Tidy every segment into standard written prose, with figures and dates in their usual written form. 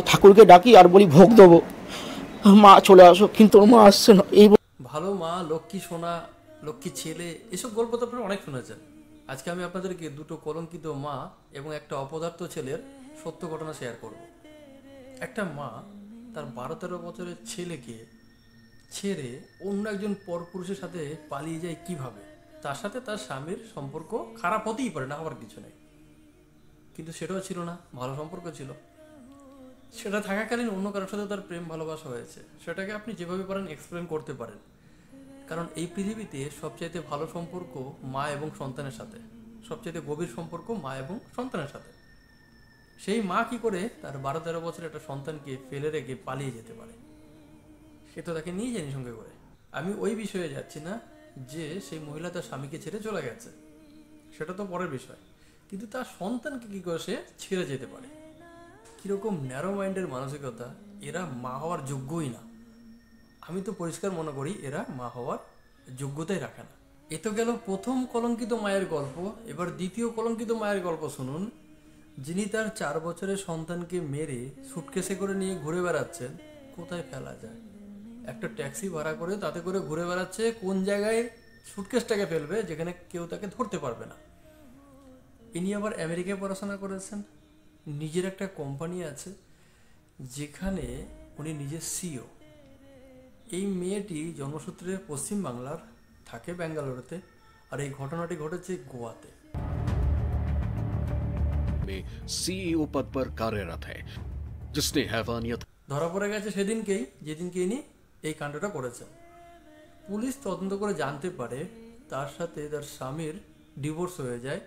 ঠাকুরকে ডাকি আর বলি ভোগ দেবো, মা চলে আসো, কিন্তু ওর মা আসছে না। এই ভালো মা, লক্ষ্মী সোনা, লক্ষ্মী ছেলে, এসব গল্প তো আপনারা অনেক শুনেছেন। আজকে আমি আপনাদেরকে দুটো কলঙ্কিত মা এবং একটা অপদার্থ ছেলের সত্য ঘটনা শেয়ার করব। একটা মা তার 12-13 বছরের ছেলেকে ছেড়ে অন্য একজন পরপুরুষের সাথে পালিয়ে যায় কিভাবে। তার সাথে তার স্বামীর সম্পর্ক খারাপ হতেই পারে, না হওয়ার কিছু নেই, কিন্তু সেটাও ছিল না, ভালো সম্পর্ক ছিল। সেটা থাকাকালীন অন্য কারোর সাথে তার প্রেম ভালোবাসা হয়েছে। সেটাকে আপনি যেভাবে পারেন এক্সপ্লেন করতে পারেন, কারণ এই পৃথিবীতে সবচাইতে ভালো সম্পর্ক মা এবং সন্তানের সাথে, সবচাইতে গভীর সম্পর্ক মা এবং সন্তানের সাথে। সেই মা কি করে তার 12-13 বছরের একটা সন্তানকে ফেলে রেখে পালিয়ে যেতে পারে? সে তো তাকে নিয়ে যায়নি সঙ্গে করে। আমি ওই বিষয়ে যাচ্ছি না যে সেই মহিলা তার স্বামীকে ছেড়ে চলে গেছে, সেটা তো পরের বিষয়, কিন্তু তার সন্তানকে কি করে সে ছেড়ে যেতে পারে? কিরকম ন্যারো মাইন্ডের মানসিকতা! এরা মা হওয়ার যোগ্যই না। আমি তো পরিষ্কার মনে করি এরা মা হওয়ার যোগ্যতাই রাখে না। এ তো গেল প্রথম কলঙ্কিত মায়ের গল্প। এবার দ্বিতীয় কলঙ্কিত মায়ের গল্প শুনুন, যিনি তার 4 বছরের সন্তানকে মেরে সুটকেসে করে নিয়ে ঘুরে বেড়াচ্ছেন। কোথায় ফেলা যায়? একটা ট্যাক্সি ভাড়া করে তাতে করে ঘুরে বেড়াচ্ছে, কোন জায়গায় সুটকেসটাকে ফেলবে যেখানে কেউ তাকে ধরতে পারবে না। ইনি আবার আমেরিকায় পড়াশোনা করেছেন, নিজের একটা কোম্পানি আছে যেখানে উনি নিজের সিও। এই মেয়েটি জন্মসূত্রে পশ্চিমবাংলার, থাকে বেঙ্গালুরুতে, আর এই ঘটনাটি ঘটেছে গোয়াতে। सीईओ पद पर कार्यरत है जिसने हैवानियत। ধরা পড়ে গেছে সেদিনকেই যেদিনকে ইনি এই কাণ্ডটা করেছেন। পুলিশ তদন্ত করে জানতে পারে তার সাথে তার স্বামীর ডিভোর্স হয়ে যায়।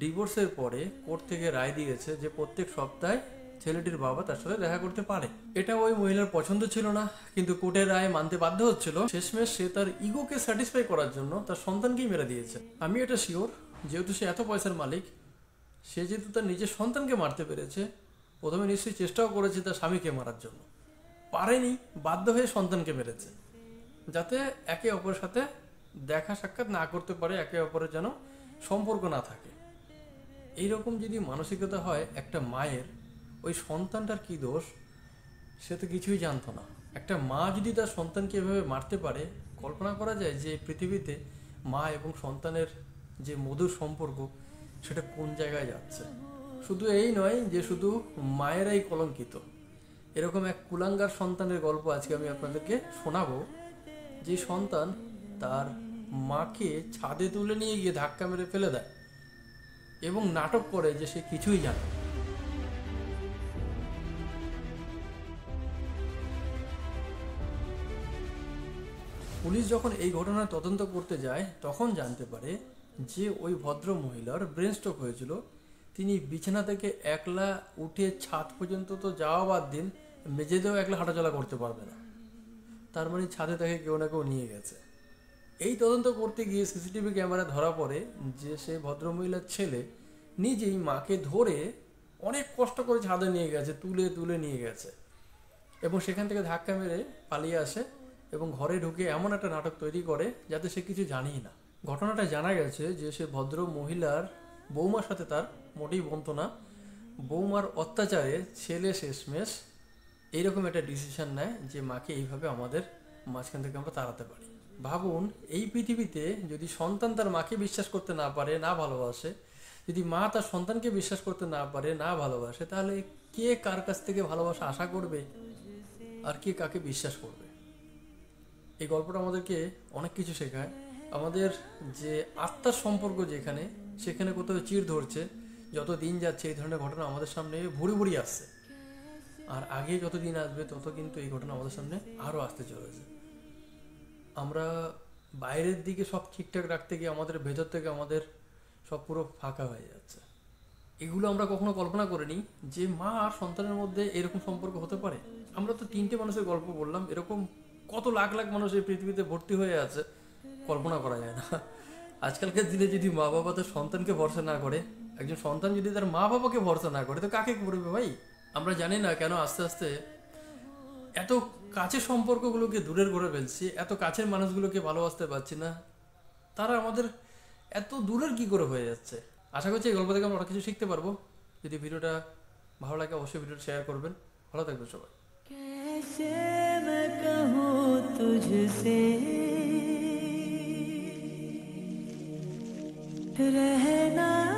ডিভোর্সের পরে কোর্ট থেকে রায় দিয়েছে যে প্রত্যেক সপ্তাহে ছেলেটির বাবা তার সাথে দেখা করতে পারে। এটা ওই মহিলার পছন্দ ছিল না, কিন্তু কোর্টের রায় মানতে বাধ্য হচ্ছিল। শেষমেশ সে তার ইগোকে স্যাটিসফাই করার জন্য তার সন্তানকেই মেরে দিয়েছে। আমি এটা শিওর, যেহেতু সে এত পয়সার মালিক, সে যেহেতু তার নিজের সন্তানকে মারতে পেরেছে, প্রথমে নিশ্চয়ই চেষ্টাও করেছে তার স্বামীকে মারার জন্য, পারেনি, বাধ্য হয়ে সন্তানকে মেরেছে, যাতে একে অপরের সাথে দেখা সাক্ষাৎ না করতে পারে, একে অপরের যেন সম্পর্ক না থাকে। এইরকম যদি মানসিকতা হয় একটা মায়ের, ওই সন্তানটার কি দোষ? সে তো কিছুই জানতো না। একটা মা যদি তার সন্তানকে এভাবে মারতে পারে, কল্পনা করা যায় যে পৃথিবীতে মা এবং সন্তানের যে মধুর সম্পর্ক সেটা কোন জায়গায় যাচ্ছে। শুধু এই নয় যে শুধু মায়েরাই কলঙ্কিত, এরকম এক কুলাঙ্গার সন্তানের গল্প আজকে আমি আপনাদেরকে শোনাবো, যে সন্তান তার মাকে ছাদে তুলে নিয়ে গিয়ে ধাক্কা মেরে ফেলে দেয় এবং নাটক করে যে সে কিছুই জানে। পুলিশ যখন এই ঘটনার তদন্ত করতে যায় তখন জানতে পারে যে ওই ভদ্র মহিলার ব্রেন স্ট্রোক হয়েছিল। তিনি বিছানা থেকে একলা উঠে ছাদ পর্যন্ত তো যাওয়া বাদ দিন, মেঝেতেও একলা হাঁটাচলা করতে পারবে না। তার মানে ছাদে তাকে কেউ না কেউ নিয়ে গেছে। এই তদন্ত করতে গিয়ে সিসিটিভি ক্যামেরা ধরা পড়ে যে সে ভদ্রমহিলার ছেলে নিজেই মাকে ধরে অনেক কষ্ট করে ছাদে নিয়ে গেছে, তুলে তুলে নিয়ে গেছে, এবং সেখান থেকে ধাক্কা মেরে পালিয়ে আসে এবং ঘরে ঢুকে এমন একটা নাটক তৈরি করে যাতে সে কিছু জানেই না। ঘটনাটা জানা গেছে যে সে ভদ্র মহিলার বৌমার সাথে তার মোটেই বনতো না। বৌমার অত্যাচারে ছেলে শেষমেশ এইরকম একটা ডিসিশন নেয় যে মাকে এইভাবে আমাদের মাঝখান থেকে আমরা তাড়াতে পারি। ভাবুন, এই পৃথিবীতে যদি সন্তান তার মাকে বিশ্বাস করতে না পারে, না ভালোবাসে, যদি মা তার সন্তানকে বিশ্বাস করতে না পারে, না ভালোবাসে, তাহলে কে কার কাছ থেকে ভালোবাসা আশা করবে আর কে কাকে বিশ্বাস করবে? এই গল্পটা আমাদেরকে অনেক কিছু শেখায়। আমাদের যে আত্মার সম্পর্ক যেখানে, সেখানে কোথাও চিড় ধরছে। যত দিন যাচ্ছে এই ধরনের ঘটনা আমাদের সামনে ভুরি ভুরি আসছে, আর আগে যত দিন আসবে তত কিন্তু এই ঘটনা আমাদের সামনে আরও আসতে চলেছে। আমরা বাইরের দিকে সব ঠিকঠাক রাখতে গিয়ে আমাদের ভেতর থেকে আমাদের সব পুরো ফাঁকা হয়ে যাচ্ছে। এগুলো আমরা কখনো কল্পনা করিনি যে মা আর সন্তানের মধ্যে এরকম সম্পর্ক হতে পারে। আমরা তো 3টে মানুষের গল্প বললাম, এরকম কত লাখ লাখ মানুষ এই পৃথিবীতে ভর্তি হয়ে আছে, কল্পনা করা যায় না। আজকালকার দিনে যদি মা বাবা তার সন্তানকে ভরসা না করে, একজন সন্তান যদি তার মা বাবাকে ভরসা না করে, তো কাকে করবে ভাই? আমরা জানি না কেন আস্তে আস্তে এত কাছের সম্পর্কগুলোকে দূরের করে ফেলছি, এত কাছের মানুষগুলোকে ভালোবাসতে পারছি না। তারা আমাদের এত দূরের কি করে হয়ে যাচ্ছে? আশা করছি এই গল্প থেকে আমরা অনেক কিছু শিখতে পারবো। যদি ভিডিওটা ভালো লাগে অবশ্যই ভিডিওটা শেয়ার করবেন। ভালো থাকবে সবাই। कैसे मैं कहूँ तुझसे रहना